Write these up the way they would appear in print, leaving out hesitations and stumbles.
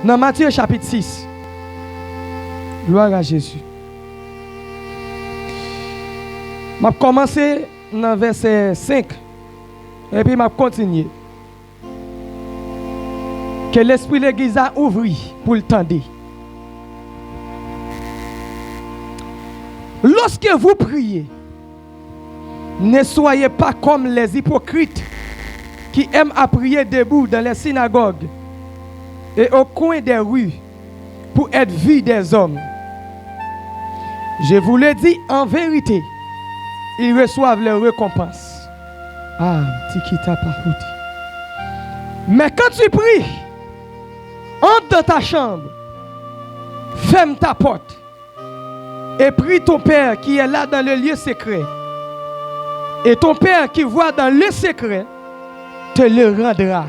Dans Matthieu chapitre 6. Gloire à Jésus. Je vais commencer dans verset 5. Et puis je vais continuer. Que l'esprit de l'église a ouvert pour le tendre. Lorsque vous priez, ne soyez pas comme les hypocrites qui aiment à prier debout dans les synagogues et au coin des rues pour être vus des hommes. Je vous le dis en vérité, ils reçoivent leur récompense. Ah, tikita parouti. Mais quand tu pries, entre dans ta chambre, ferme ta porte et prie ton Père qui est là dans le lieu secret. Et ton Père qui voit dans le secret te le rendra.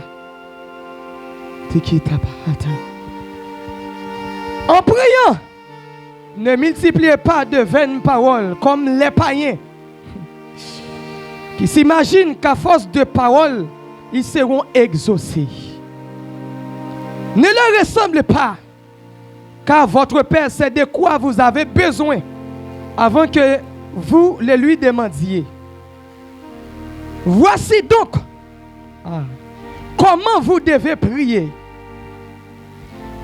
Tikita parouti. En priant, ne multipliez pas de vaines paroles comme les païens qui s'imaginent qu'à force de paroles, ils seront exaucés. Ne leur ressemblez pas, car votre Père sait de quoi vous avez besoin avant que vous le lui demandiez. Voici donc comment vous devez prier.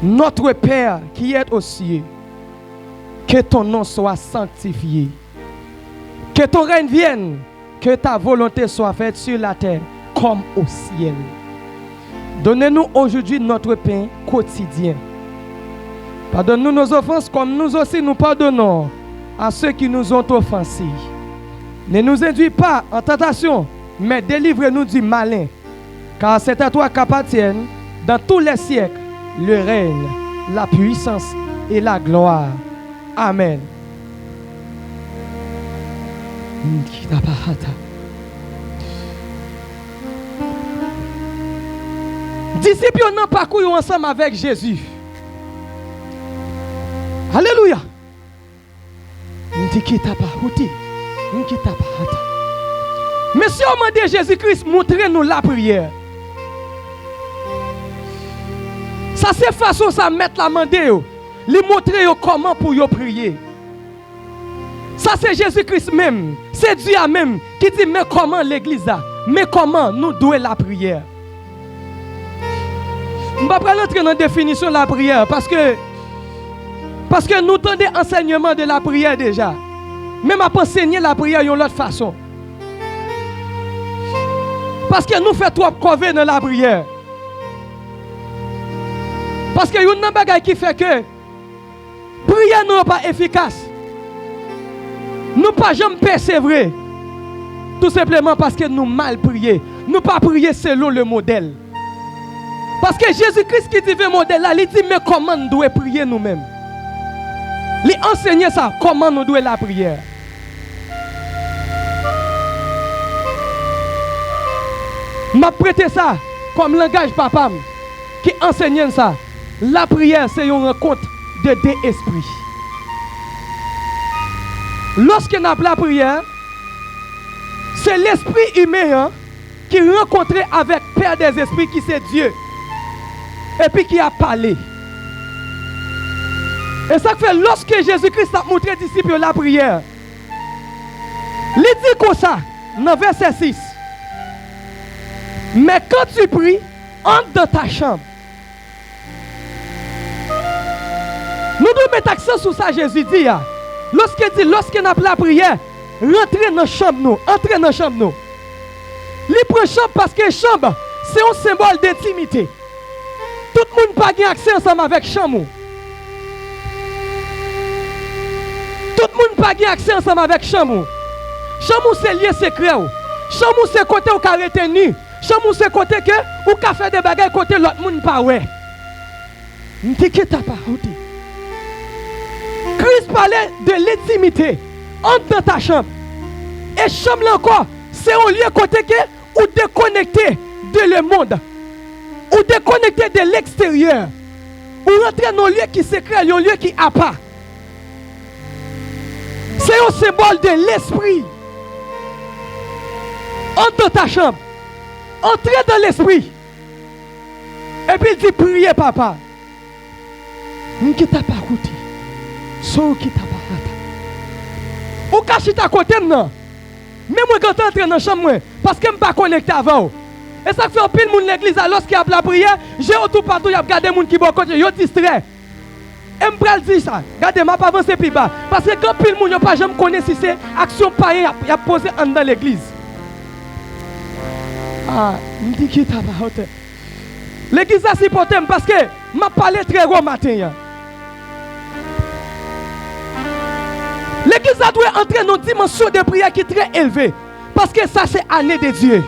Notre Père qui est aux cieux, que ton nom soit sanctifié, que ton règne vienne, que ta volonté soit faite sur la terre comme au ciel. Donnez-nous aujourd'hui notre pain quotidien. Pardonne-nous nos offenses comme nous aussi nous pardonnons à ceux qui nous ont offensés. Ne nous induis pas en tentation, mais délivre-nous du malin, car c'est à toi qu'appartiennent dans tous les siècles le règne, la puissance et la gloire. Amen. Disciples n'ont pas couru ensemble avec Jésus. Alléluia. Monsieur, on m'a dit Jésus-Christ, montrez-nous la prière. Ça c'est façon ça mettre la main de lui montrer comment pour yo prier. Ça c'est Jésus-Christ même, c'est Dieu même qui dit mais comment l'église a, mais comment nous devons la prière. Je ne vais pas rentrer dans la définition de la prière parce que nous avons des enseignements de la prière déjà. Même à enseigner la prière d'une autre façon. Parce que nous faisons trop cover dans la prière. Parce que y a une bagaille qui fait que la prière n'est pas efficace. Nous pas jamais persévérer. Tout simplement parce que nous mal prier. Nous pas prier selon le modèle. Parce que Jésus-Christ qui dit le modèle là, il dit mais comment nous devons prier nous-mêmes. Il enseigne ça, comment nous devons la prière. M'a prêté ça comme langage papa qui enseigne ça. La prière c'est une rencontre de deux esprits. Lorsque nous avons la prière, c'est l'esprit humain qui rencontre avec Père des esprits qui c'est Dieu. Et puis qui a parlé. Et ça fait lorsque Jésus-Christ a montré aux disciples la prière, il dit comme ça, dans verset 6. Mais quand tu pries, entre dans ta chambre. Nous devons mettre accent sur ça, Jésus dit. Lorsque nous avons la prière, rentrez dans la chambre, nous, entrez dans la chambre. Nous. Il prend chambre parce que chambre, c'est un symbole d'intimité. Tout le monde n'a pas accès ensemble avec chambre. Tout le monde n'a pas accès ensemble avec chambre. Chambre, c'est lié secret. Chambre, c'est côté où vous retenu. Chambre, c'est côté que vous avez fait des bagages côté l'autre monde pas ouais. Christ parlait de l'intimité entre dans ta chambre. Et chambre là encore, c'est un lieu côté que vous déconnectez de le monde. Ou déconnecter de l'extérieur. Ou rentrer dans un lieu qui secret, un lieu qui a pas. C'est un symbole de l'esprit. Entre dans ta chambre. Entrez dans l'esprit. Et puis il dit priez papa. Qui t'a pas routi. So qui t'a pas rata. Ou caché à côté non. Mais moi quand j'entre dans la chambre parce que je ne suis pas connecté avant. Et ça fait un pile moun l'église alors qu'il y a la prière, j'ai autour partout, il y a regardé moun qui bon côté, yo distrait. Et me pral dire ça. Regardez, m'a pas avancé plus bas parce que quand pile moun yo pas jamais connaît si c'est action païen y a posé dans l'église. Ah, me dit qui t'a pas hauteur. L'église a supporté parce que m'a parlé très gros matin. L'église doit entrer dans une dimension de prière qui est très élevée. Parce que ça, c'est année de Dieu.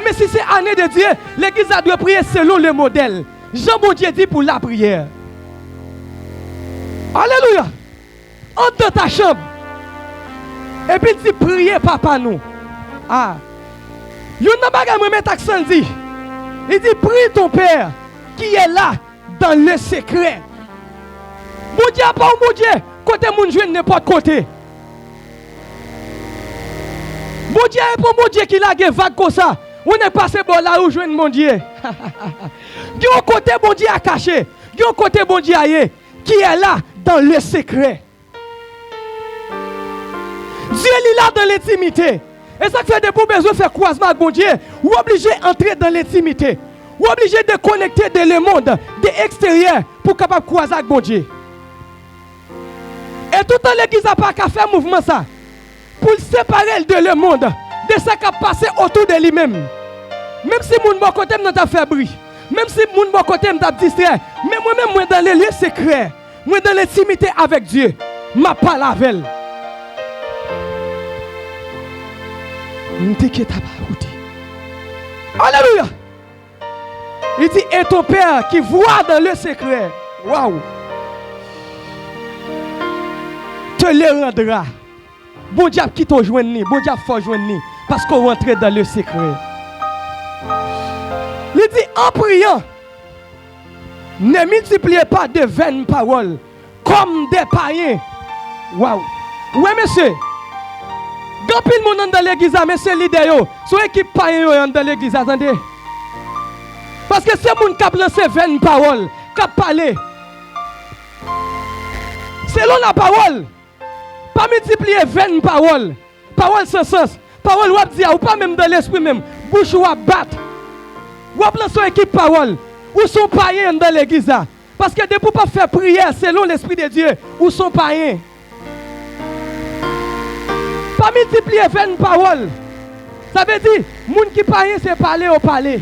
Mais si c'est année de Dieu, l'église doit prier selon le modèle. Jean bon Dieu dit pour la prière. Alléluia. Entre dans ta chambre. Et puis dit priez papa nous. Ah. Il y a un bagage me met accent dit. Il dit prie ton père qui est là dans le secret. Mon Dieu pas mon Dieu. Côté moun joue n'importe côté. Bon Dieu est pour mon Dieu qui l'a vague comme ça. On est passé bon là où joue mon Dieu. Du côté bon Dieu a caché. Du côté bon Dieu qui est là dans le secret. Dieu est là dans l'intimité. Et ça fait des beaux besoins de faire croisement avec bon Dieu. Ou obligé d'entrer dans l'intimité. Ou obligé de connecter de le monde, de l'extérieur pour capable croiser avec bon Dieu. Et tout le temps l'église n'a pas qu'à faire mouvement ça. Pour séparer de le monde, de ce qui a passé autour de lui-même. Même si mon bon côté m'a fait bruit, même si mon bon côté m'a distrait, mais moi-même moi dans les lieux secrets, moi dans l'intimité avec Dieu, m'a pas lavé. Alléluia. Il dit et ton père qui voit dans le secret. Waouh. Te le rendra. Bon Dieu qui te joindre, bon Dieu faut joindre parce qu'on rentre dans le secret. Il dit en priant, ne multipliez pas de vaines paroles comme des païens. Waouh. Oui monsieur. Quand pile mon dans l'église, monsieur leader, son équipe païen dans l'église, attendez. Parce que c'est mon qui a lancé vaines paroles, qui a parlé. Selon la parole. Pas multiplier vaines paroles. Paroles sans sens. Paroles ou dire ou pas même dans l'esprit même. Bouche ou battre. Ou lancer son équipe parole. Ou sont païens dans l'église. Parce que de pour pas faire prière selon l'esprit de Dieu. Ou sont païens. Pas multiplier vaines paroles. Ça veut dire, moun qui païen c'est parler au parler.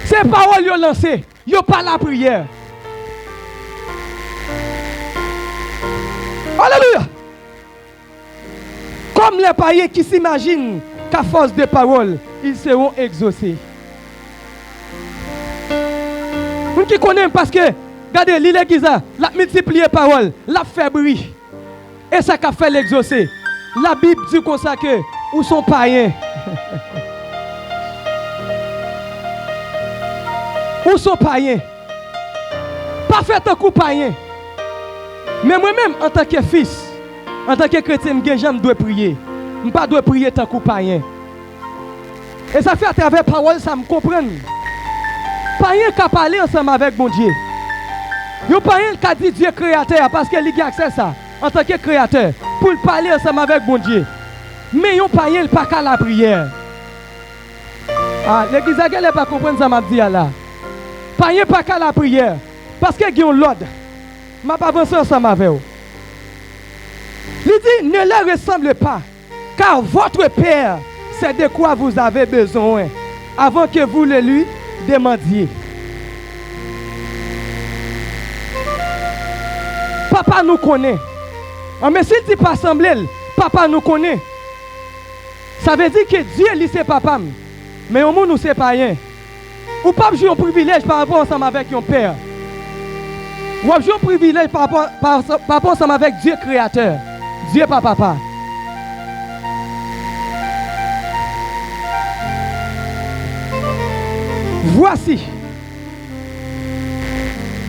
C'est paroles yo lancé. Yo pas la prière. Alléluia. Comme les païens qui s'imaginent qu'à force de paroles, ils seront exaucés. Vous qui connaissez parce que, regardez, l'église, la multiplier paroles, la fait bruit. Et ça qu'a fait l'exaucer. La Bible dit comme ça que, où sont païens? Où sont païens? Pas fait un coup païen. Mais moi-même, en tant que fils, en tant que chrétien, je dois prier. Je ne dois pas prier tant que païen. Et ça fait à travers la parole, ça me comprend. Païen qui a parlé ensemble avec mon Dieu. Il païen qui a dit Dieu créateur parce qu'il a accès à ça, en tant que créateur, pour parler ensemble avec mon Dieu. Mais il païen n'a pas qu'à la prière. Ah, l'église n'a pas compris ça m'a dit là. Païen n'a pas qu'à la prière. Parce qu'il y a l'ordre. Je ne vais pas avancer ensemble avec vous. Il dit, ne leur ressemble pas, car votre Père sait de quoi vous avez besoin, avant que vous le lui demandiez. Papa nous connaît. Mais s'il dit pas sembler, papa nous connaît. Ça veut dire que Dieu lui c'est papa. Mais au monde nous c'est pas rien. Ou pas jouer un privilège par rapport ensemble avec un père. Ou jouer un privilège par rapport ensemble avec Dieu créateur. Dieu pas papa.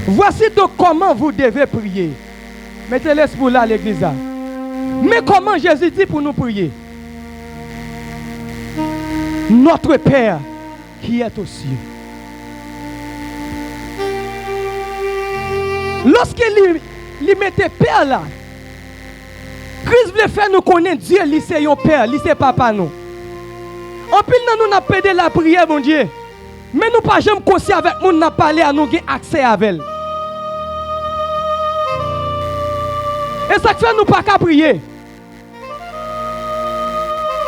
Voici donc comment vous devez prier. Mettez l'esprit là à l'église. Mais comment Jésus dit pour nous prier? Notre Père qui est aux cieux. Lorsqu'il mettait père là, Christ voulait faire nous connaître Dieu, lui c'est un père, lui c'est papa nous. En pile nous n'a pédé la prière mon Dieu. Mais nous pas jamais conscient avec nous n'a parlé à nous avoir accès avec elle. Et ça fait nous pas qu'à prier.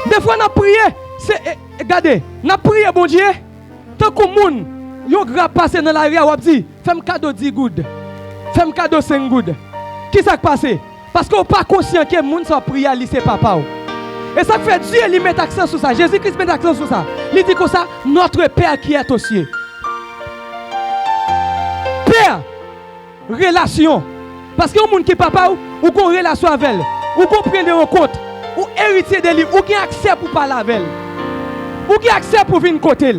Des fois nous prié, c'est regardez, nous prié bon Dieu, tant que moun yo grave passer dans la rue ou dit, fais-moi cadeau 10 good. Fais-moi cadeau 5 good. Qui ça passé? Parce qu'on pas conscient que moun ça prier à lycée papa. Et ça fait Dieu lui met accent sur ça. Jésus-Christ met accent sur ça. Il dit comme ça, notre Père qui est aux cieux. Père, relation. Parce que moun qui papa ou une relation avec elle, ou qu'on prend en compte, ou héritier de lui, ou qui a accès pour parler avec elle, ou qui a accès pour venir côté.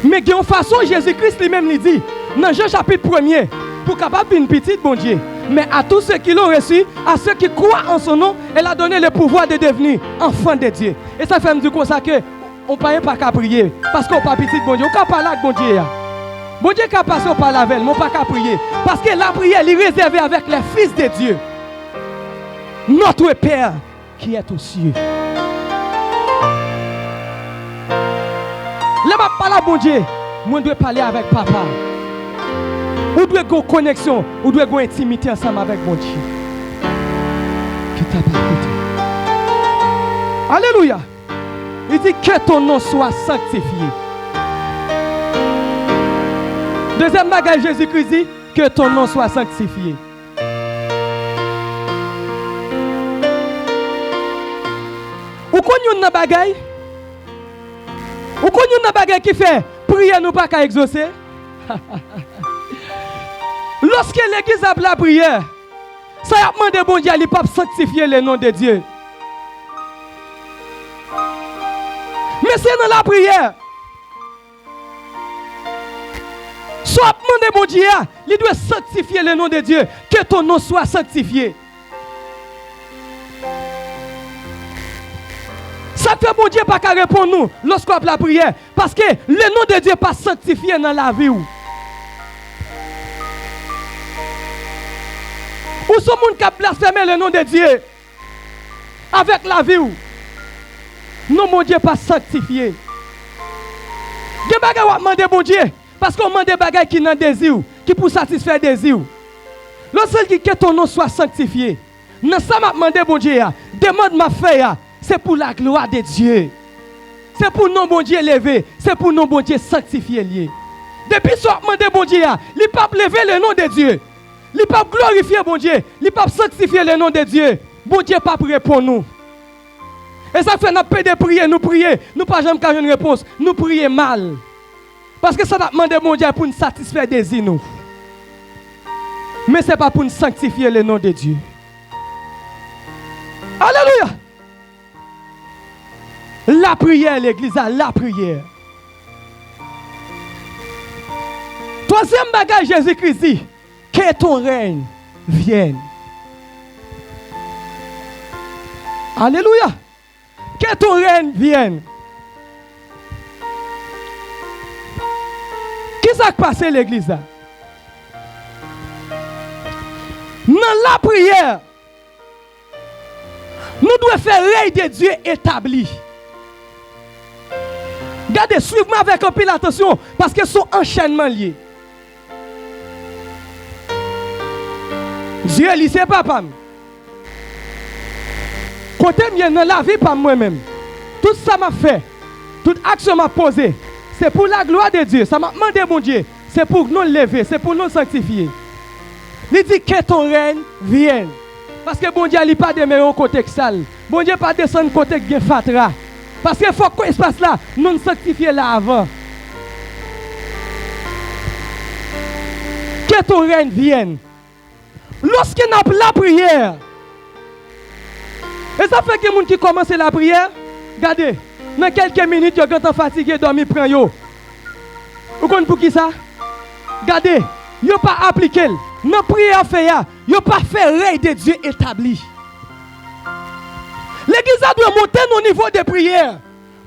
Mais de toute façon, Jésus-Christ lui-même lui dit, dans Jean chapitre 1er, pour capable une petite bon Dieu. Mais à tous ceux qui l'ont reçu, à ceux qui croient en son nom, elle a donné le pouvoir de devenir enfant de Dieu. Et ça fait me dire comme ça que on ne peut pas qu'à prier. Parce qu'on pas petit bon Dieu. On ne peut pas parler avec bon Dieu. Bon Dieu qui a passé au parler avec elle, mais on ne peut pas prier. Parce que la prière est réservée avec les fils de Dieu. Notre Père qui est aux cieux. Là, je parle à bon Dieu. Moi, je dois parler avec papa. Ou doit avoir une connexion, ou doit avoir une intimité ensemble avec mon Dieu. Qui t'a pas écouté. Alléluia. Il dit que ton nom soit sanctifié. Deuxième bagage, Jésus-Christ dit que ton nom soit sanctifié. Ou connaissez un bagage? Ou connaissez un bagage qui fait prier nous pas qu'à exaucer? Lorsque l'église a la prière, ça a demandé bon Dieu, il ne peut pas sanctifier le nom de Dieu. Mais c'est dans la prière. Soit demandé bon Dieu, il doit sanctifier le nom de Dieu, que ton nom soit sanctifié. Ça fait bon Dieu pas qu'à répondre nous lorsqu'on a la prière, parce que le nom de Dieu n'est pas sanctifié dans la vie. Ou ce monde qui a blasphémé le nom de Dieu avec la vie. Non, mon Dieu, pas sanctifié. Des bagages on demande bon Dieu parce qu'on demande des bagages qui n'ont désir, qui pour satisfaire désir. Lorsque qui que ton nom soit sanctifié, non ça m'a demandé bon Dieu, demande ma fait, c'est pour la gloire de Dieu. C'est pour non bon Dieu lever, c'est pour non bon Dieu sanctifier lié. Depuis ce demandé bon Dieu, il pas lever le nom de Dieu. Il ne peut pas glorifier bon Dieu. Il ne peut pas sanctifier le nom de Dieu. Bon Dieu pas prêt pour nous. Et ça fait nous de prier, nous prier. Nous pas jamais qu'à une réponse. Nous prier mal. Parce que ça n'a demandé bon Dieu pour nous satisfaire des désirs nous. Mais ce n'est pas pour nous sanctifier le nom de Dieu. Alléluia. La prière, l'église a la prière. Troisième bagage, Jésus-Christ dit. Que ton règne vienne. Alléluia. Que ton règne vienne. Qu'est-ce qui s'est passé l'église là? Dans la prière, nous devons faire règne de Dieu établi. Regardez, suivez-moi avec un peu l'attention parce que son enchaînement lié. Dieu, il c'est papa. Côté mien dans la vie par moi-même. Tout ça m'a fait, toute action m'a posé, c'est pour la gloire de Dieu. Ça m'a demandé mon Dieu, c'est pour nous lever, c'est pour nous sanctifier. Il dit que ton règne vienne. Parce que bon Dieu il pas de meilleur côté que sale. Bon Dieu pas descendre côté que fatra. Parce qu'il faut que espace là, nous sanctifier là avant. Que ton règne vienne. Lorsqu'il n'a pas la prière, et ça fait que les gens qui commencent la prière, regardez, dans quelques minutes, ils sont fatigués, dormir, prennent yo. Vous comprenez pour qui ça? Regardez, ils n'ont pas appliqué. Dans la prière, ils n'ont pas fait règne de Dieu établi. L'église doit monter au niveau de prière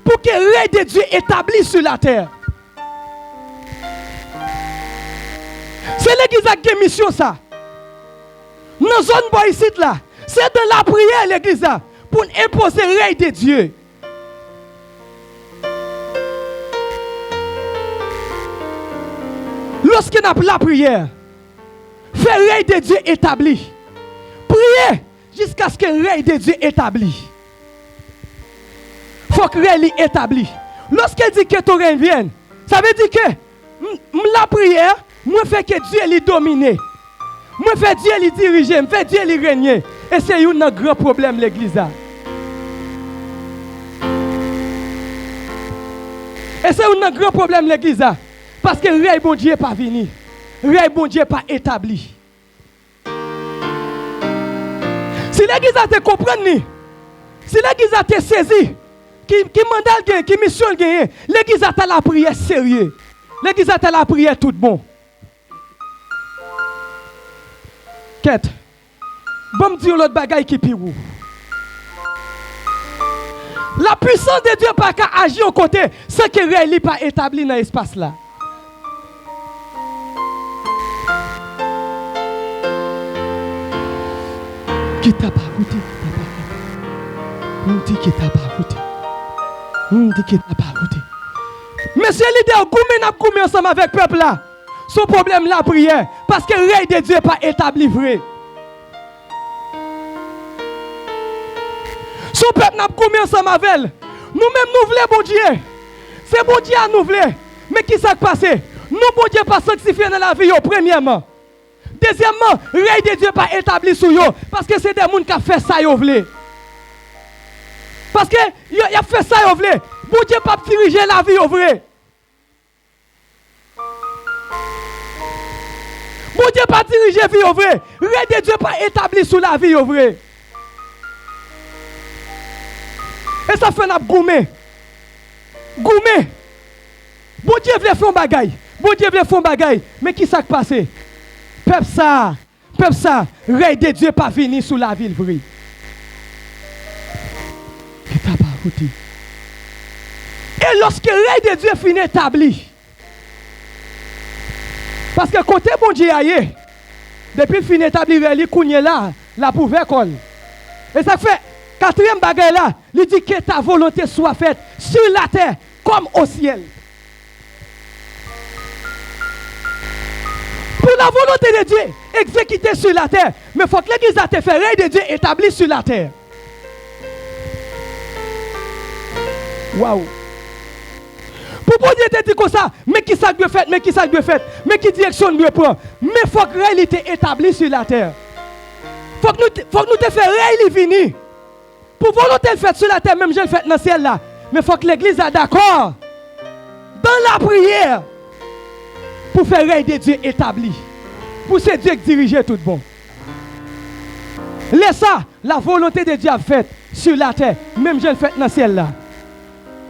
pour que le règne de Dieu établi sur la terre. l'église a une mission ça. Dans la zone boy ici là, c'est dans la prière l'église là pour imposer le règne de Dieu. Lorsque nous avons la prière, faire le règne de Dieu établi. Priez jusqu'à ce que le règne de Dieu établi. Il faut que le règne établi. Lorsqu'il dit que ton règne vienne, ça veut dire que la prière, moi fait que Dieu lui domine. Moi fait Dieu lui diriger, moi fait Dieu lui régner. Et c'est un grand problème l'église. Et c'est un grand problème l'église. Parce que le règne bon Dieu n'est pas venu. Le règne bon Dieu n'est pas établi. Si l'église a te compris, si l'église a te saisi, qui mandat, qui mission gagne, l'église a la prière sérieux. L'église a la prière tout bon. Quête. Bon me dire l'autre bagaille qui pire. La puissance de Dieu pas qu'à agir au côté sans que le règne pas établi dans l'espace là. Qui t'a pas goûté, qui t'a pas goûté. Qui t'a pas goûté. Monsieur leader, comment n'a goumé ensemble avec le peuple là? Son problème la prière. Parce que le règne de Dieu n'est pas établi vrai. Son peuple n'a goumé ensemble avec elle. Nous-mêmes nous voulons bon Dieu. C'est bon Dieu à nous voulons. Mais qui s'est passé? Nous bon Dieu pas sanctifié dans la vie premièrement. Deuxièmement, le règne de Dieu n'est pas établi sur eux. Parce que c'est des gens qui ont fait ça, ils veulent. Parce que il a fait ça, ils veulent. Bon Dieu pas diriger la vie, ils veulent. Bon Dieu pas diriger la vie, ils veulent. Le règne de Dieu n'est pas établi sur la vie, ils veulent. Et ça fait un gourmet. Gourmet. Bon Dieu veut faire un bagaille. Bon Dieu veut faire un bagaille. Mais qui s'est passé? Peuple ça, le règne de Dieu pas venu sous la ville vraie. Qui t'a pas écouté? Et lorsque le règne de Dieu finit établi, parce que côté bon Dieu aille, depuis le fin établi, il est là, la pouvait colle. Et ça fait quatrième bagaille là, il dit que ta volonté soit faite sur la terre comme au ciel. Pour la volonté de Dieu exécutée sur la terre, mais il faut que l'église a été fait règne de Dieu établi sur la terre. Waouh! Pour bon Dieu te dire comme ça, mais qui ça doit faire, mais qui ça doit faire, mais qui direction doit prendre, mais il faut que règne était établi sur la terre. Faut que nous te fait règne vini. Pour volonté le fait sur la terre, même je le fais dans le ciel là, mais il faut que l'église soit d'accord dans la prière. Pour faire règne de Dieu établi. Pour ce Dieu qui dirige tout bon. Laisse ça, la volonté de Dieu a faite sur la terre, même je le fais dans le ciel là.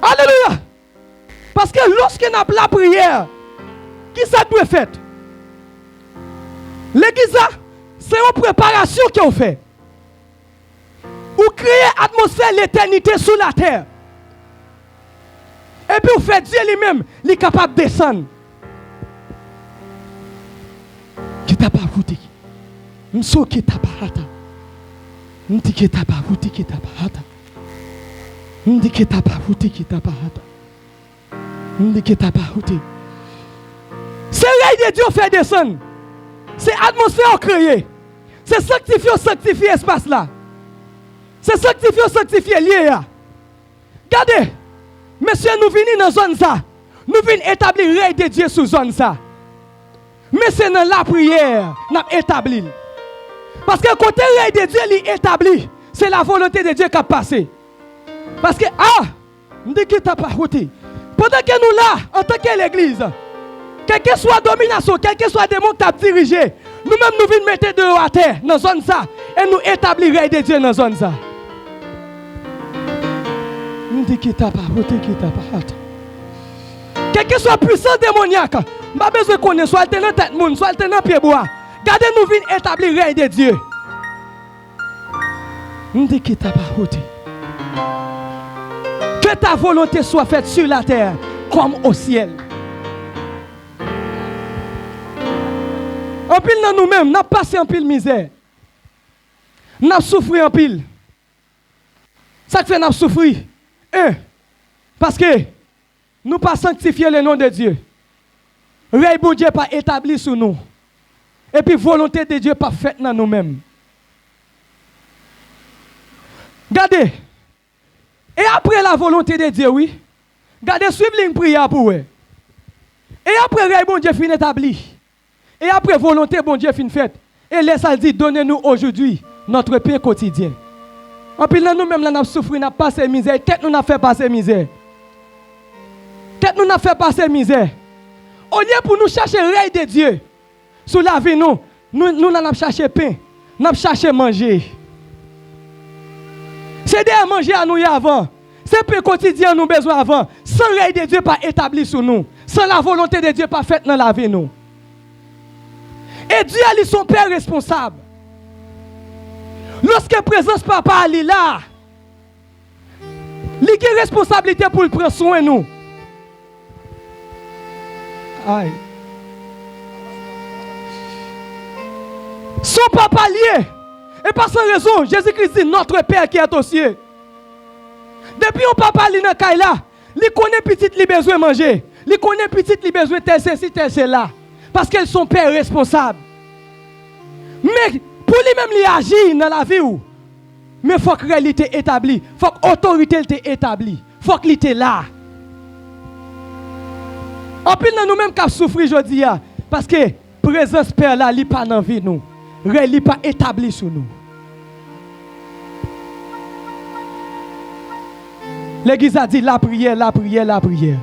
Alléluia! Parce que lorsque nous avons la prière, qui ça doit faire? L'église, c'est une préparation qu'on fait. Ou créer l'atmosphère l'éternité sur la terre. Et puis vous faites Dieu lui-même, il est capable de descendre. Qui t'a pas goûté? M'so qui t'a pas hâte. M'di qui t'a pas goûté, qui t'a pas hâte. M'di qui t'a pas goûté, qui t'a pas hâte. M'di qui t'a pas goûté. C'est règne de Dieu fait descendre. C'est atmosphère créée. C'est sanctifier espace là. C'est sanctifier lié là. Regardez, monsieur, nous venons dans zone ça. Nous venons établir le règne de Dieu sur zone ça. Mais c'est dans la prière qu'on a établi. Parce que côté règne de Dieu est établi, c'est la volonté de Dieu qui a passé. Parce que, on dit que tu n'as pas voté. Pendant que nous là, en tant que l'église, quelle que soit la domination, quel que soit le démon qui a dirigé, nous-mêmes nous venons mettre dehors à terre, dans la zone ça, et nous établir le règne de Dieu dans la zone ça. On dit que tu n'as pas voté, que tu n'as pas hâte. Quel que soit la puissance démoniaque, je n'ai pas besoin de connaître, soit le tête monde, soit le pied bois. Gardez nous venir établir le règne de Dieu. On dit que tu n'as pas voté. Que ta volonté soit faite sur la terre comme au ciel. pile dans nous-mêmes, n'a passé en pile misère. N'a souffri en pile. Ça fait n'a souffri. Parce que nous pas sanctifier le nom de Dieu. Règne bon Dieu pas établi sur nous. Et puis volonté de Dieu pas faite dans nous-mêmes. Regardez. Et après la volonté de Dieu, oui. Regardez, suivez une prière pour eux. Et après règne bon Dieu fin établi. Et après volonté bon Dieu fin faite. Et laisse dit, donnez-nous aujourd'hui notre pain quotidien. En plus, nous-mêmes, nous avons souffert, nous avons passé misère. Tête nous n'a fait passer misère. Tête nous n'a fait passer misère. Au lieu pour nous chercher le règne de Dieu, sous la vie, nous avons cherché pain. Nous avons cherché manger. C'est de manger à nous avant. C'est pain quotidien nous besoin avant. Sans le règne de Dieu pas établi sur nous. Sans la volonté de Dieu pas faite dans la vie, nous. Et Dieu est son Père responsable. Lorsque présence papa est là, il a une responsabilité pour prendre soin de nous. Aïe. Son papa lié. Et par sans raison, Jésus-Christ dit notre Père qui est aux cieux. Depuis un papa li nan kay là, il connaît petit li besoin manger. Il connaît petit li besoin tel ceci, tel cela. Parce qu'elles sont père responsable. Mais pour lui-même, il agit dans la vie. Mais il faut que réalité établie. Il faut que l'autorité soit établie. Il faut qu'il était là. En plus, nous-mêmes qui souffrons aujourd'hui, parce que la présence Père là, il n'est pas dans la vie. Il n'est pas établi sur nous. L'Église a dit la prière, la prière, la prière.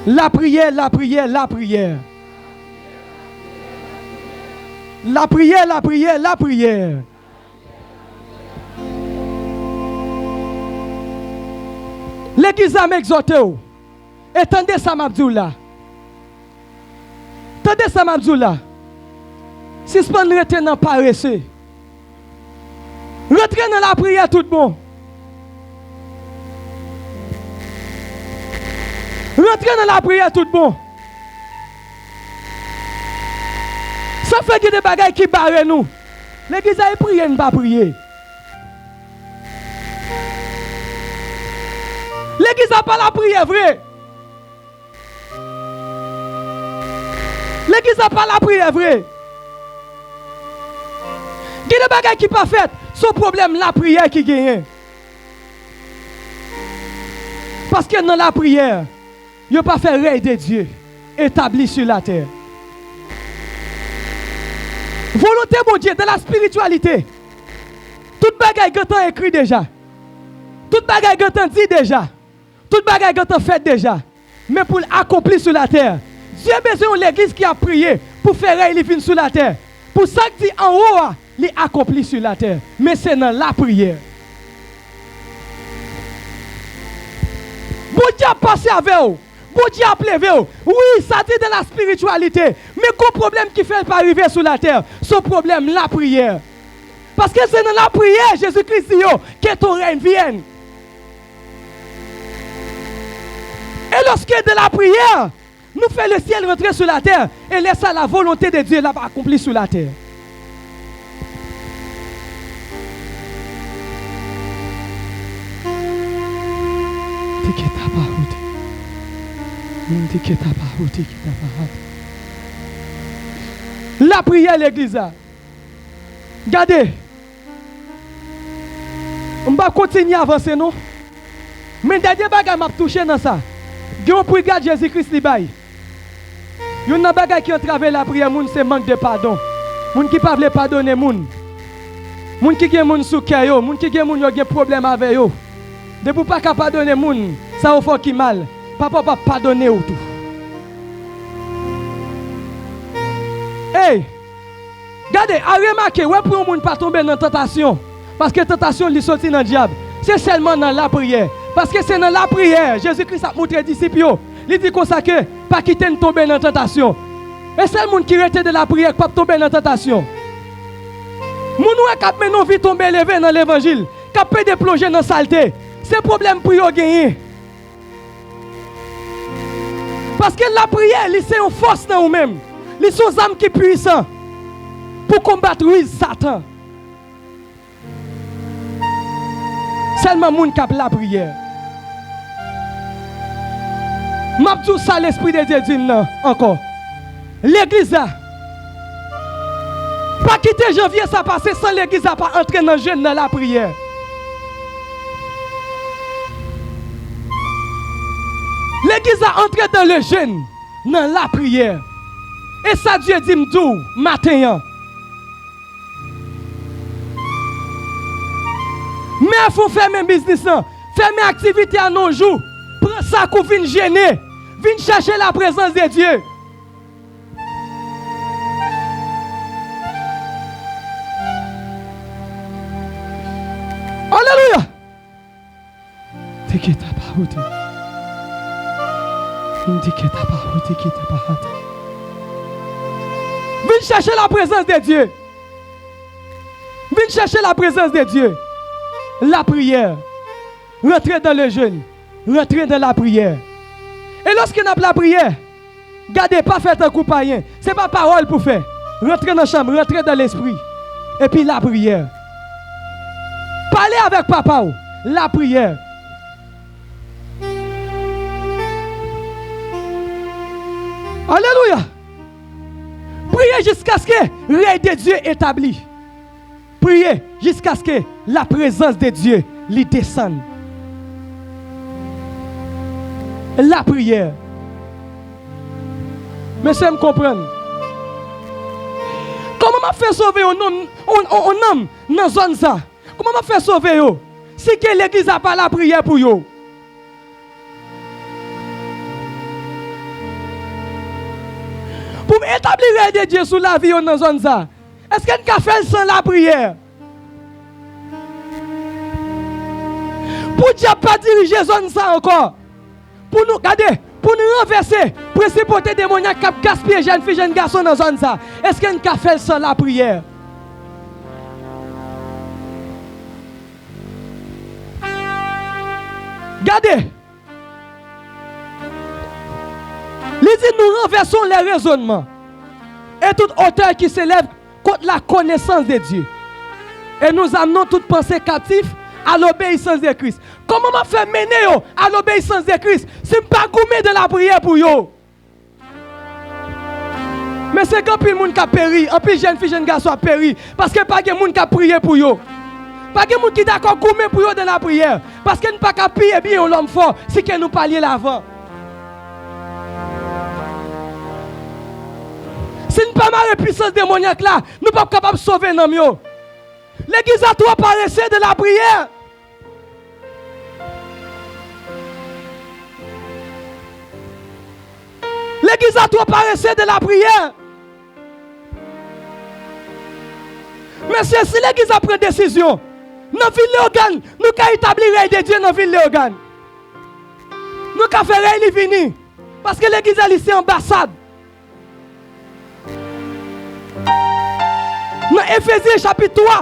La prière, la prière, la prière. La prière, la prière, la prière. L'Église a m'exhorté. Attendez ça, Mabdoula. Attendez ça, Mabdoula. Si ce n'est pas paresseux. Rentrez dans la prière tout bon. Rentrez dans la prière tout bon. Ça fait que des bagailles qui barrent nous. L'église a prié, ne pas prier. L'église n'a pas la prière vraie. L'église n'a pas la prière vraie. Il y a des bagailles qui ne sont pas faites. Son problème, la prière qui gagne. Parce que dans la prière, il n'y a pas fait règne de Dieu établi sur la terre. Volonté, mon Dieu, de la spiritualité. Toute bagaille que tu as écrit déjà. Toute bagaille que tu as dit déjà. Toute bagaille que tu as fait déjà. Mais pour l'accomplir sur la terre. Dieu a besoin de l'église qui a prié pour faire règne sur la terre. Pour ça que dit en haut, il accompli sur la terre. Mais c'est dans la prière. Bon Dieu a passé avec vous. Bon Dieu a plevé. Oui, ça dit de la spiritualité. Mais quel problème qui fait pas arriver sur la terre? Ce problème, la prière. Parce que c'est dans la prière, Jésus-Christ dit que ton règne vienne. Et lorsque de la prière, nous faisons le ciel rentrer sur la terre et laisse la volonté de Dieu là accomplie sur la terre. La prière, l'église. Regardez. On va continuer à avancer, non? Mais dernier bagage m'a touché dans ça. Dieu pour regarder Jésus-Christ li bay. Yon nan bagay qui entrave la prière moun c'est manque de pardon. Moun qui pas veut pardonner moun. Moun qui gen moun sou kè yo, moun qui gen moun yo gen problème avec yo. De pour pas pardonner moun, ça au faut qui mal. Papa pas pardonner ou tout. Hey! Regardez, à remarquer, ouais pour moun pas tomber dans tentation. Parce que tentation li sorti dans le diable. C'est seulement dans la prière. Parce que c'est dans la prière. Jésus-Christ a montré aux disciples. Il dit comme ça que pas quitter de tomber dans la tentation. Et c'est le monde qui reste de la prière qui pas tomber dans la tentation. Moun qui a mené vie tomber levé dans l'évangile, qui a peut de plonger dans la saleté. C'est problème pour yo gagner. Parce que la prière, c'est une force dans nous-mêmes. C'est une âme qui est puissante pour combattre Satan. Seulement moun kap la prière. M'abdou ça l'esprit de Dieu dit non encore. L'église a pas quitter janvier ça passer sans l'église a pas entrer dans jeûne dans la prière. L'église a entré dans le jeûne dans la prière. Et ça Dieu dit m'dou matin. Mais il faut faire mes business, faire mes activités à nos jours. Prends ça qu'on vient gêner. Viens chercher la présence de Dieu. Alléluia. T'inquiète pas, viens chercher la présence de Dieu. Viens chercher la présence de Dieu. La prière. Rentrez dans le jeûne. Rentrez dans la prière. Et lorsque nous avons la prière, gardez pas faire un coup païen. Ce n'est pas parole pour faire. Rentrez dans la chambre, rentrez dans l'esprit. Et puis la prière. Parlez avec papa. La prière. Alléluia. Priez jusqu'à ce que le règne de Dieu établi. Priez jusqu'à ce que la présence de Dieu lui descende. La prière. Monsieur, me comprendre. Comment m'a fait sauver un homme dans la zone ça? Comment m'a fait sauver yo? Si que l'église n'a pas la prière pour yo. Pour établir le règne de Dieu sur la vie dans la zone ça. Est-ce qu'on a fait sans la prière? Pour Dieu pas diriger zone ça encore. Pour nous, regardez, pour nous renverser, principauté démoniaque qui gaspille jeunes filles, jeunes garçons dans la zone ça. Est-ce qu'on a fait sans la prière? Regardez. Il dit nous renversons les raisonnements et toute hauteur qui s'élève contre la connaissance de Dieu. Et nous amenons toute pensée captive à l'obéissance de Christ. Comment m'a fait mener yo à l'obéissance de Christ? C'est pas gourmet de la prière pour yo. Mais c'est quand plus le monde qui a péri, en plus jeune fille, jeune garçon a péri, parce que pas de monde qui a prié pour yo. Pas de monde qui d'accord gourmet pour yo de la prière, parce que nous pas qu'à prier bien l'homme fort, si que nous parlions l'avant. Si nous pas mal de puissance démoniaque là, nous pas capables de sauver nos mieux. L'église a trop paressé de la prière. L'église a trop paressé de la prière. Mais si l'église a pris décision, dans la ville Léogane, nous avons établi le règne de Dieu dans la ville Léogane. Nous avons fait le règne venir. Parce que l'église a laissé ambassade. Dans Éphésiens chapitre 3,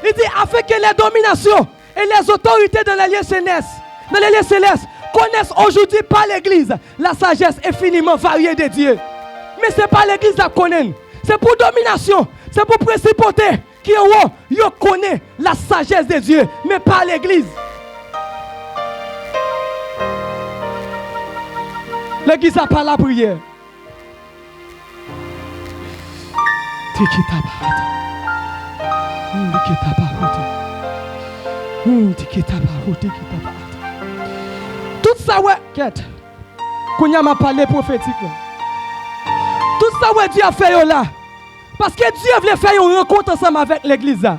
il dit afin que les dominations et les autorités dans les lieux célestes, connaissent aujourd'hui par l'église la sagesse infiniment variée de Dieu. Mais ce n'est pas l'église qui connaît. C'est pour domination, c'est pour principauté qui en haut, ils connaissent la sagesse de Dieu, mais pas l'église. L'église n'a pas la prière. Tout ça, ouais, quête. Qu'on a parlé prophétique. Tout ça, ouais, Dieu a fait là. Parce que Dieu voulait faire une rencontre ensemble avec l'église. Dieu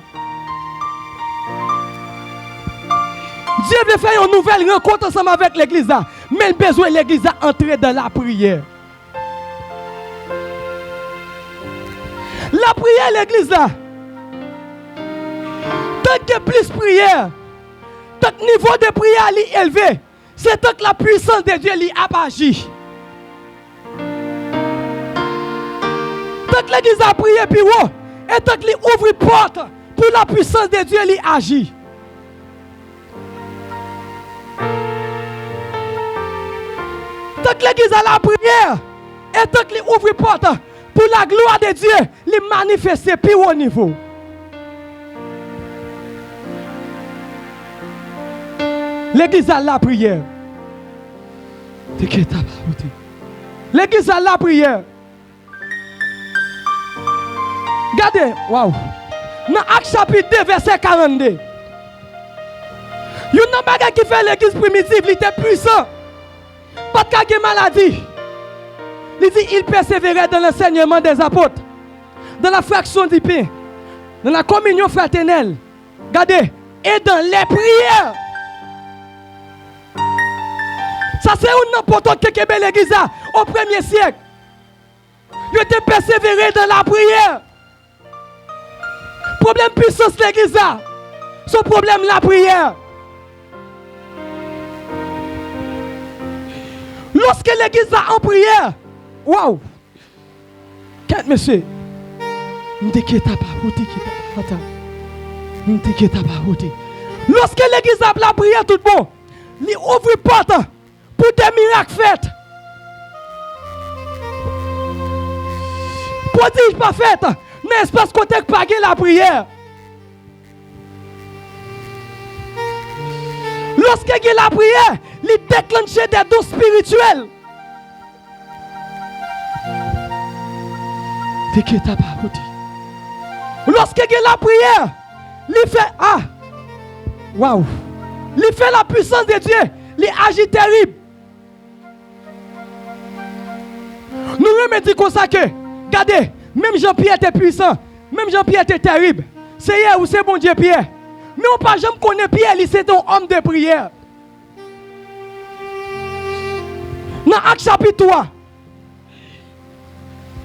voulait faire une nouvelle rencontre ensemble avec l'église. Mais il a besoin de l'église d'entrer dans la prière. La prière, l'église là. Tant que plus prière, tant que niveau de prière est élevé, c'est tant que la puissance de Dieu a agi. Tant que l'église a prié puis haut, et tant qu'il ouvre porte pour la puissance de Dieu agit. Tant Tant que l'église a la prière, et tant qu'il ouvre les portes pour la gloire de Dieu, les manifester plus haut niveau. L'église a la prière. L'église a la prière. Regardez, waouh. Dans Actes chapitre 2, verset 42. Il y a un bagage qui fait l'église primitive, il était puissant. Pas de maladie. Il dit, il persévérait dans l'enseignement des apôtres, dans la fraction du pain, dans la communion fraternelle. Regardez, et dans les prières. Ça c'est un important qui est l'église au 1er siècle. Il était persévéré dans la prière. Problème puissance l'église son problème la prière. Lorsque l'église a en prière, waouh, quel monsieur, lorsque l'église a la prière tout bon, il ouvre porte pour des miracles faits. Prodige pas fait, mais espace côté pas la prière. Lorsque il y a la prière, il déclenche des dons spirituels. Lorsque il y a la prière, il fait waouh, il fait la puissance de Dieu, il agit terrible. Nous remettons comme ça que, regardez, même Jean-Pierre était puissant, même Jean-Pierre était terrible. C'est hier ou c'est bon Dieu Pierre. Mais on ne peut jamais connaître Pierre, c'est un homme de prière. Dans Actes chapitre 3,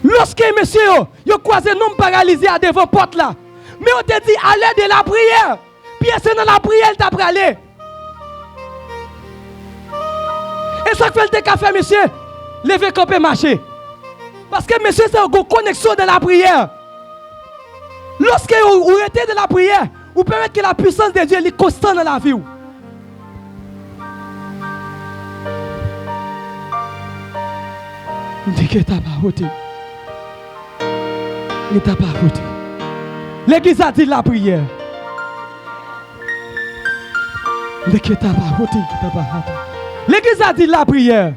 lorsque monsieur a croisé un homme paralysé à devant la porte là, mais on te dit à l'aide de la prière, Pierre c'est dans la prière qu'il t'a parlé. Et ça fait le café monsieur, lever camper marcher. Parce que monsieur c'est une connexion de la prière. Lorsque vous êtes de la prière, vous permettez que la puissance de Dieu est constante dans la vie. L'église a dit la prière. L'église a dit la prière.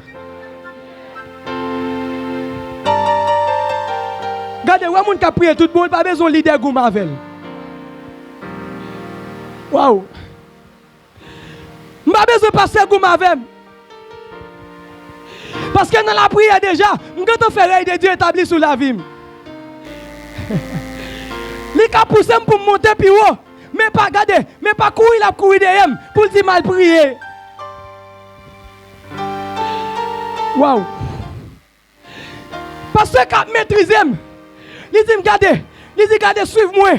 Regardez, vous avez qui prié tout le monde, pas besoin de leader Goumavel. Waouh! Je n'ai pas besoin de passer Goumavel. Parce que dans la prière déjà, je vais faire de Dieu établi sur la vie. Il a poussé pour monter plus haut. Mais pas regarder, mais pas courir, il a couru derrière pour dire mal prier. Waouh! Parce que maîtriser, il dit regardez, suivez-moi.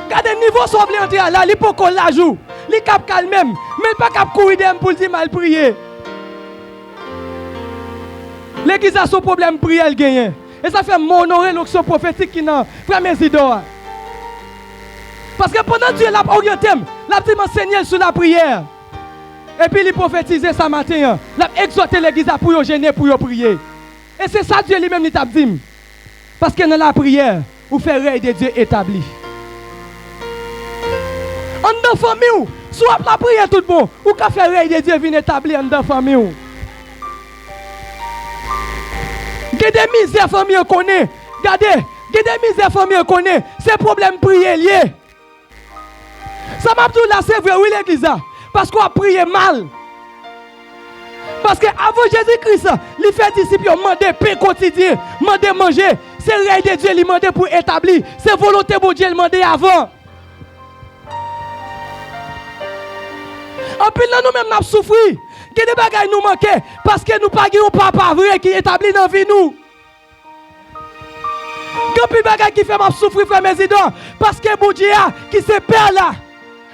Regardez le niveau sauve l'entrée là, il peut qu'on la joue. Il cap calme même, mais pas cap courir derrière pour dire mal prier. L'église a son problème prier elle gagne. Et ça fait m'honorer l'onction prophétique qui n'a frère Mésidor. Parce que pendant Dieu l'a orienté, l'a dit m'enseigner sur la prière. Et puis il prophétisait ça matin, l'a exhorté l'église pour gêner pour prier. Et c'est ça Dieu lui-même t'a dit. Parce que dans la prière, vous faites règne de Dieu établi. En dans la famille, soit la prière tout bon, ou qu'à faire règne de Dieu vient établir en dans la famille. Il y a des misères famille connaît. Regardez, il y a des misères famille connaît. C'est problème prier lié. Ça m'a dit là c'est vrai oui l'église parce qu'on a prié mal. Parce que avant Jésus-Christ, il fait disciples demander paix quotidien, demander manger, c'est règne de Dieu il demande pour établir, c'est volonté de Dieu il demande avant. En plus là nous-mêmes nous souffrir. Que des bagages nous manquent parce que nous pas un papa vrai qui établit dans la vie nous. Quand plus bagages qui fait m'a souffrir frère Mésidor parce que bon Dieu qui se perd là,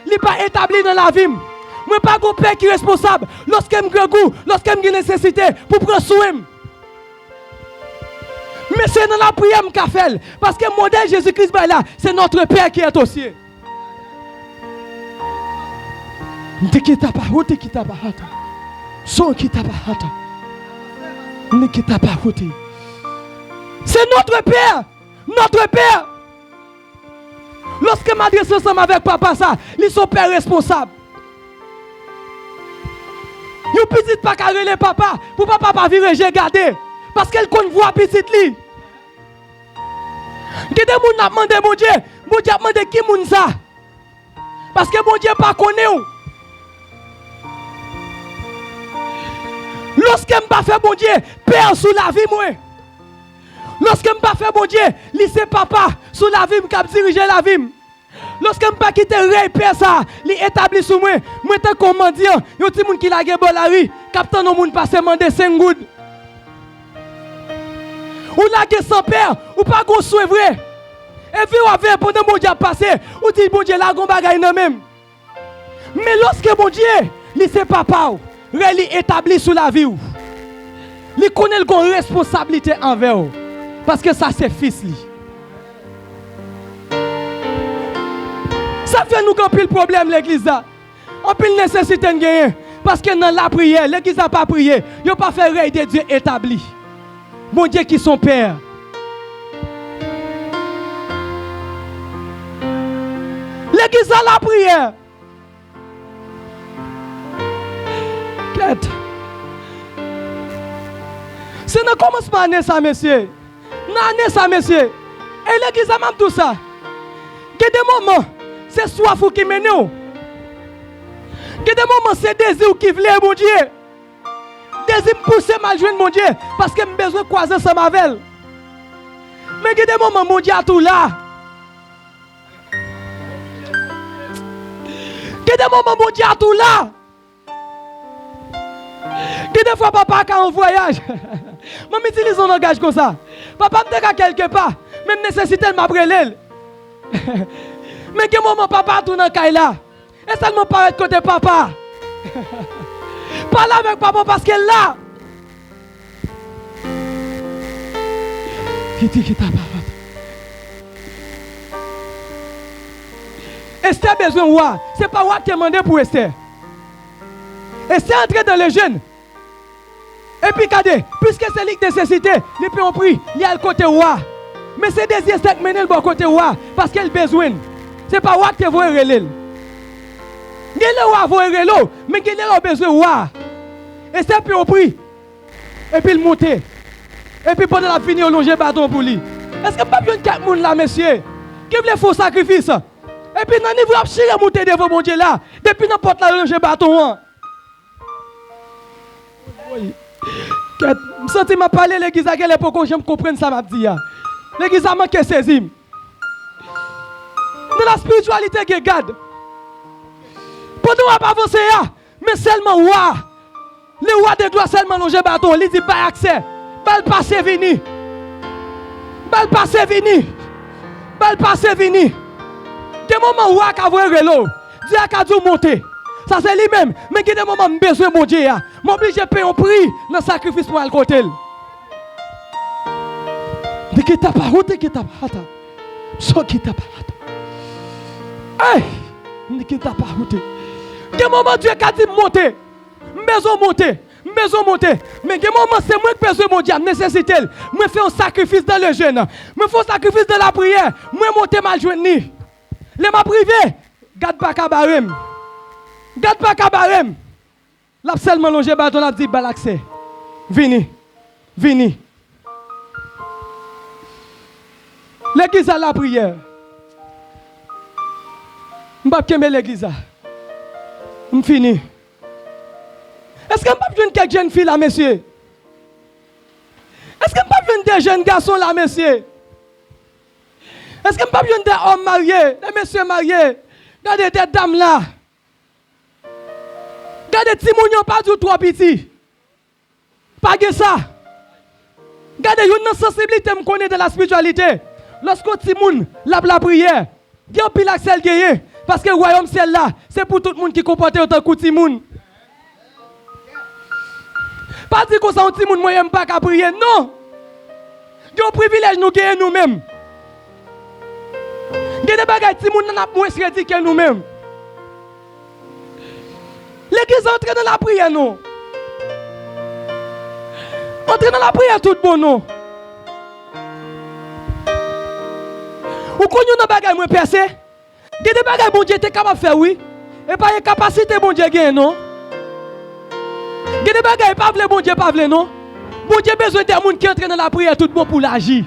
il pas établi dans la vie. Moi pas un père qui est responsable lorsque me goût, lorsque me nécessité pour prendre soin. Mais c'est dans la prière qu'a fait parce que le modèle Jésus-Christ là, c'est notre père qui est au ciel. Son qui t'a pas hâte. Ne quitte pas côté. C'est notre Père. Notre Père. Lorsque je m'adresse ensemble avec papa, ça, ils sont père responsable. Yon petit pas carré les papa, pour papa pas virer, j'ai gardé. Parce qu'elle connaît voix petite li. Qui de moun n'a demandé mon Dieu a demandé qui moun ça? Parce que mon Dieu pas connaît ou. Lorsque je pas fait mon Dieu, père sous la vie moi. Lorsque je pas fait mon Dieu, lycée papa sous la vie, qui diriger la vie. Lorsque je pas quitter rey père ça, li établi sous moi, moi tant commandant, yon ti moun qui la gen bon la rue, capitaine non moun passe mandé 5 goud. Ou la gen sans père, ou pas gon souhait vrai. Et puis ou avec pendant mon Dieu passé, ou dit bon Dieu la gon bagay nan même. Mais lorsque mon Dieu, li c'est papa ou, rey li établi sous la vie ou. Li connaît le gon responsabilité envers ou. Parce que ça c'est fils li. Ça fait nous qu'on pile problème l'église là. On pile nécessité de gagner. Parce que dans la prière, l'église n'a pas prié. Il n'a pas fait règle de Dieu établi. Mon Dieu qui son Père. L'église a la prière. Quête. C'est dans commencement année ça, monsieur. Dans année ça, monsieur. Et l'église a même tout ça. Il y a des moments. C'est soif qui mène. Il y a des moments, c'est désir qui veut, mon Dieu. Désir me pousser mal joindre, mon Dieu, parce que j'ai besoin de croiser ça ma velle. Mais il y a des moments, mon Dieu, à tout là. Il y a des moments, mon Dieu, à tout là. Il y a des fois, papa, quand on voyage, je m'utilise un langage comme ça. Papa me dit quelque part, même nécessité de m'abreuver. Mais que moment papa tourne dans le là. Et seulement paraît côté papa. Parle avec papa parce qu'elle là. Qui dit que t'as pas. Esther a besoin de voir. Ce n'est pas moi qui ai demandé pour Esther. Esther est entrée dans le jeûne. Et puis, regardez, puisque c'est lui qui nécessité, les pays ont pris, il y a le côté roi. Mais c'est des Esther qui mènent le bon côté roi parce qu'elle a besoin. Ce n'est pas moi qui voit relève. Il y a le roi voit relève, mais il y a besoin de roi. Et c'est puis on prie. Et puis il monte. Et puis pendant la fini, on longe le bâton pour lui. Est-ce que pas bien de monde là, monsieur, qui veut faire sacrifice? Et puis, dans niveau de monter devant mon Dieu là. Depuis n'importe la longe le bâton. Je sens que je parlé de l'église à quelle époque je comprends ça, m'a dit. L'église a manqué saisi. Dans la spiritualité qui garde. Pendant qu'on va avancer, mais seulement roi. Le roi de droit seulement longer bâton. Il dit pas accès. Pas le passé vini. Pas le passé vini. Pas le passé vini. Des moments où roi qui a vu relo. Dieu a dû monter. Ça c'est lui-même. Mais il y a des moments où je besoin de mon Dieu. Je suis obligé de payer un prix dans le sacrifice pour le côté. De qui t'a pas route, qui t'a pas hâte. So qui t'a pas hâte. Hey! De qui t'a pas route. Des moments Dieu a dit monter. Besoin monter. Besoin monter. Mais des moments c'est moi qui besoin mon Dieu. Nécessité. Moi fais un sacrifice dans le jeûne. Moi fais un sacrifice dans la prière. Moi monter mal joindre. Les ma privé. Garde pas kabarem. Garde pas kabarem. L'a seulement longé bâton l'a dit balaxé. Vini. Vini. L'église à la prière. Je ne vais pas l'église. Je finis. Est-ce que je ne peux pas quelques jeunes filles là, monsieur? Est-ce que je ne peux pas des jeunes garçons là, monsieur? Est-ce que je ne peux pas des hommes mariés, des messieurs mariés? Regardez des dames là. Regardez des petits pas du trop petits. Pas que ça. Regardez, il y a une sensibilité que je connais de la spiritualité. Lorsque petit monde la prière, il y a un pile accès gagné. Parce que le royaume ciel là, c'est pour tout le monde qui comporte autant que petit monde. Pas dire que ça un petit monde moyen pas qu'à prier, non. Il y a un privilège nous gagner nous-mêmes. Il y a des bagages petit monde n'a moins crédit que nous-mêmes. L'église entre dans la prière non. Entrez dans la prière tout bon non. Ou qu'on y a des bagages moins percé. Il y a des bagages bon Dieu était capable de faire oui. Et pas une capacité bon Dieu gagne non. Il y a des bagages pas vle bon Dieu pas vle non. Bon Dieu besoin de gens qui entrent dans la prière tout bon pour l'agir.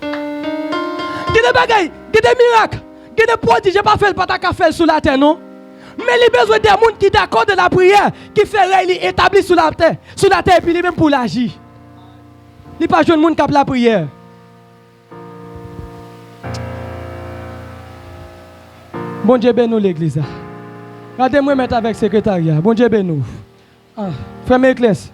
Il y a des bagages, il y a des miracles, il y a des prodiges pas fait pas ta faire sur la terre non. Mais il a besoin de gens qui d'accord de la prière, qui fait établir sur la terre et puis même pour l'agir. Il n'y a pas de gens qui ont la prière. Bon Dieu bénisse l'église. Regardez-moi mettre avec le secrétariat. Bon Dieu bénisse. Frère Méclès.